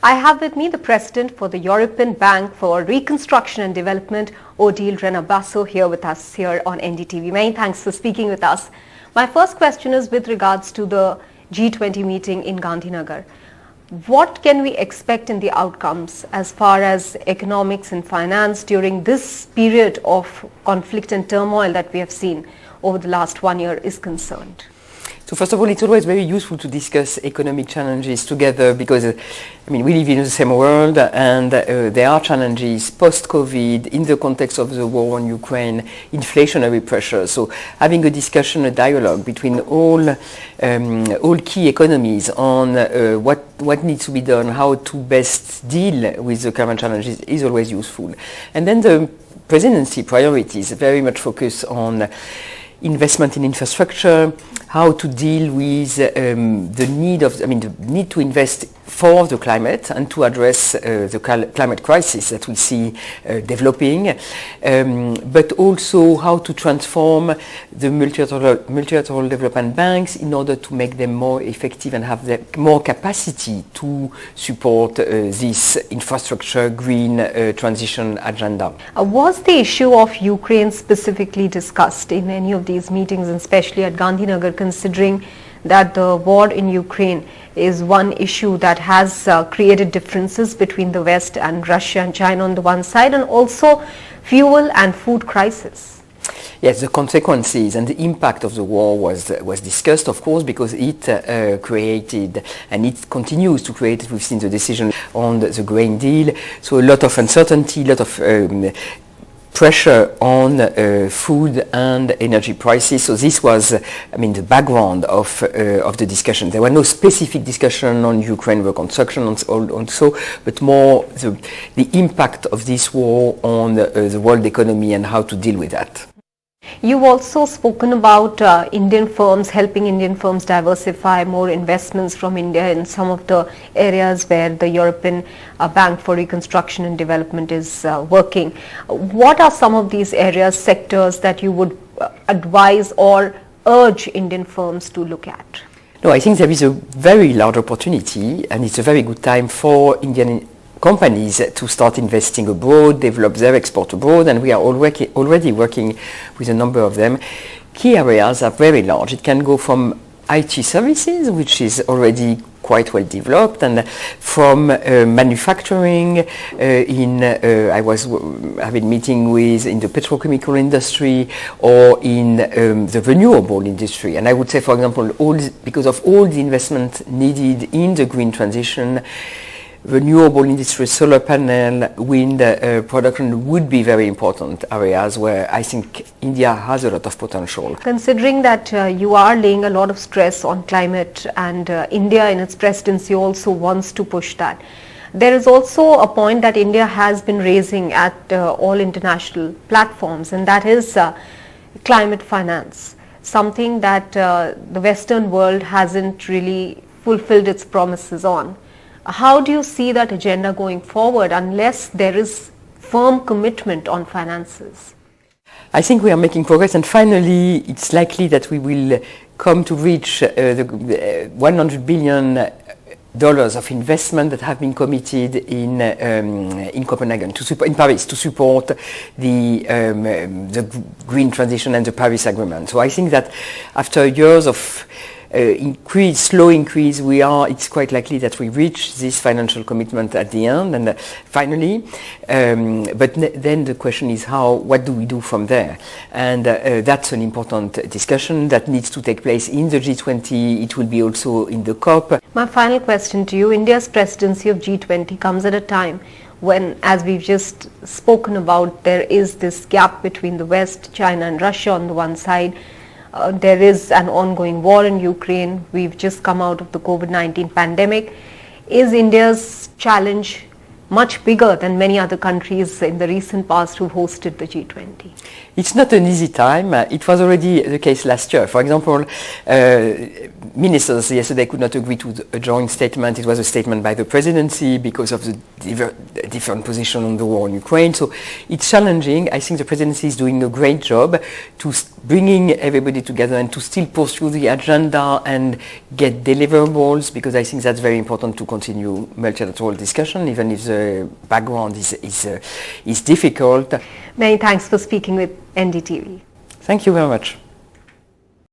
I have with me the President for the European Bank for Reconstruction and Development, Odile Rena-Basso, here with us here on NDTV. Many thanks for speaking with us. My first question is with regards to the G20 meeting in Gandhinagar. What can we expect in the outcomes as far as economics and finance during this period of conflict and turmoil that we have seen over the last 1 year is concerned? So first of all, it's always very useful to discuss economic challenges together because, we live in the same world and there are challenges post-COVID in the context of the war in Ukraine, inflationary pressure. So having a discussion, a dialogue between all key economies on what needs to be done, how to best deal with the current challenges is always useful. And then the presidency priorities very much focus on investment in infrastructure, how to deal with the need to invest for the climate and to address the climate crisis that we see developing, but also how to transform the multilateral development banks in order to make them more effective and have more capacity to support this infrastructure green transition agenda. Was the issue of Ukraine specifically discussed in any of these meetings, and especially at Gandhinagar, considering that the war in Ukraine is one issue that has created differences between the West and Russia and China on the one side, and also fuel and food crisis? Yes, the consequences and the impact of the war was discussed, of course, because it created and it continues to create, we've seen the decision on the grain deal, so a lot of uncertainty, a lot of pressure on food and energy prices. So this was, the background of the discussion. There were no specific discussion on Ukraine reconstruction also, but more the impact of this war on the world economy and how to deal with that. You've also spoken about Indian firms, helping Indian firms diversify more investments from India in some of the areas where the European Bank for Reconstruction and Development is working. What are some of these areas, sectors that you would advise or urge Indian firms to look at? No, I think there is a very large opportunity and it's a very good time for Indian companies to start investing abroad, develop their export abroad, and we are already working with a number of them. Key areas are very large. It can go from IT services, which is already quite well developed, and from manufacturing. I was having meeting with in the petrochemical industry or in the renewable industry. And I would say, for example, because of all the investment needed in the green transition, renewable industry, solar panel, wind production would be very important areas where I think India has a lot of potential. Considering that you are laying a lot of stress on climate and India in its presidency also wants to push that, there is also a point that India has been raising at all international platforms, and that is climate finance, something that the Western world hasn't really fulfilled its promises on. How do you see that agenda going forward unless there is firm commitment on finances? I think we are making progress, and finally it's likely that we will come to reach the $100 billion of investment that have been committed in Copenhagen, in Paris, to support the green transition and the Paris Agreement. So I think that after years of slow increase, it's quite likely that we reach this financial commitment at the end and finally, but then the question is what do we do from there? And that's an important discussion that needs to take place in the G20. It will be also in the COP. My final question to you, India's presidency of G20 comes at a time when, as we've just spoken about, there is this gap between the West, China and Russia on the one side. There is an ongoing war in Ukraine. We've just come out of the COVID-19 pandemic. Is India's challenge much bigger than many other countries in the recent past who hosted the G20? It's not an easy time. It was already the case last year. For example, ministers yesterday could not agree to a joint statement. It was a statement by the presidency because of the different position on the war in Ukraine. So it's challenging. I think the presidency is doing a great job to bringing everybody together and to still pursue the agenda and get deliverables, because I think that's very important to continue multilateral discussion, even if the background is difficult. Many thanks for speaking with NDTV. Thank you very much.